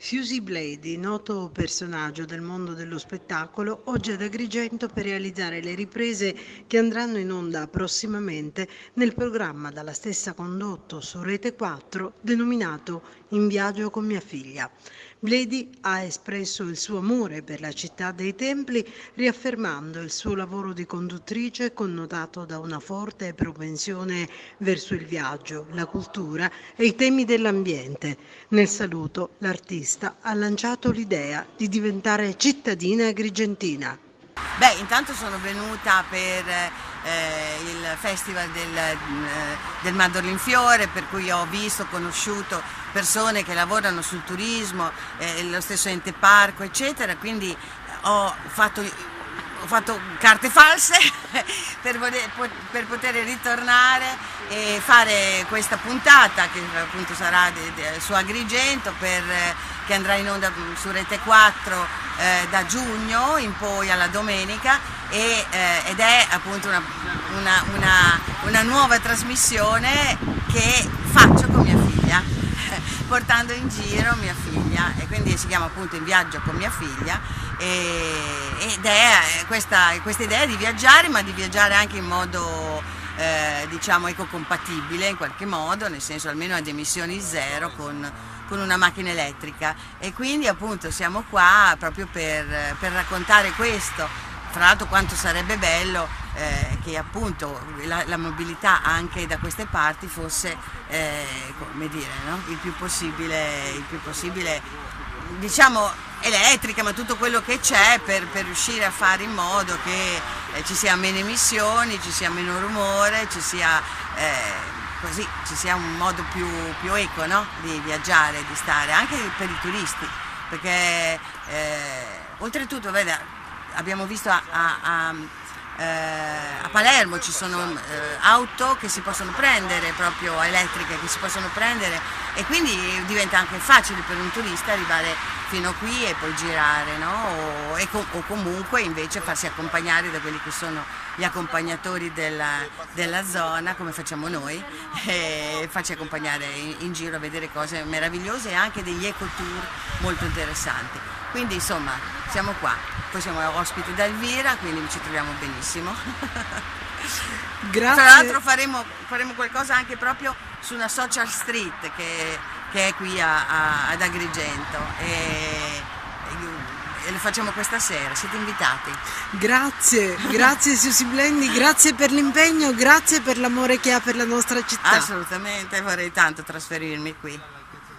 Susie Blady, noto personaggio del mondo dello spettacolo, oggi ad Agrigento per realizzare le riprese che andranno in onda prossimamente nel programma dalla stessa condotto su Rete 4 denominato In viaggio con mia figlia. Blady ha espresso il suo amore per la città dei templi, riaffermando il suo lavoro di conduttrice connotato da una forte propensione verso il viaggio, la cultura e i temi dell'ambiente. Nel saluto, l'artista ha lanciato l'idea di diventare cittadina agrigentina. Beh, intanto sono venuta per il festival del Mandorlinfiore, per cui ho visto, conosciuto persone che lavorano sul turismo, lo stesso ente parco, eccetera, quindi ho fatto carte false per poter ritornare e fare questa puntata che appunto sarà su Agrigento che andrà in onda su Rete 4 da giugno in poi alla domenica ed è appunto una nuova trasmissione che faccio con mia figlia portando in giro mia figlia, e quindi si chiama appunto In viaggio con mia figlia ed è questa idea di viaggiare, ma di viaggiare anche in modo diciamo ecocompatibile in qualche modo, nel senso almeno ad emissioni zero con una macchina elettrica, e quindi appunto siamo qua proprio per raccontare questo. Fra l'altro quanto sarebbe bello che appunto la mobilità anche da queste parti fosse come dire, no? il più possibile diciamo elettrica, ma tutto quello che c'è per riuscire a fare in modo che ci sia meno emissioni, ci sia meno rumore, ci sia così ci sia un modo più eco, no? Di viaggiare, di stare, anche per i turisti, perché oltretutto vede, abbiamo visto a Palermo ci sono auto che si possono prendere, proprio elettriche, che si possono prendere, e quindi diventa anche facile per un turista arrivare fino qui e poi girare, no? O comunque invece farsi accompagnare da quelli che sono gli accompagnatori della zona, come facciamo noi, e farci accompagnare in giro a vedere cose meravigliose e anche degli ecotour molto interessanti. Quindi insomma siamo qua, poi siamo ospiti da Elvira, quindi ci troviamo benissimo. Grazie. Tra l'altro faremo qualcosa anche proprio su una social street che è qui ad Agrigento e lo facciamo questa sera, siete invitati. Grazie Susie Blady, grazie per l'impegno, grazie per l'amore che ha per la nostra città. Assolutamente, vorrei tanto trasferirmi qui.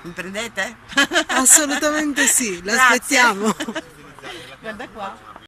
Mi prendete? Assolutamente sì, Grazie. l'aspettiamo. Guarda qua.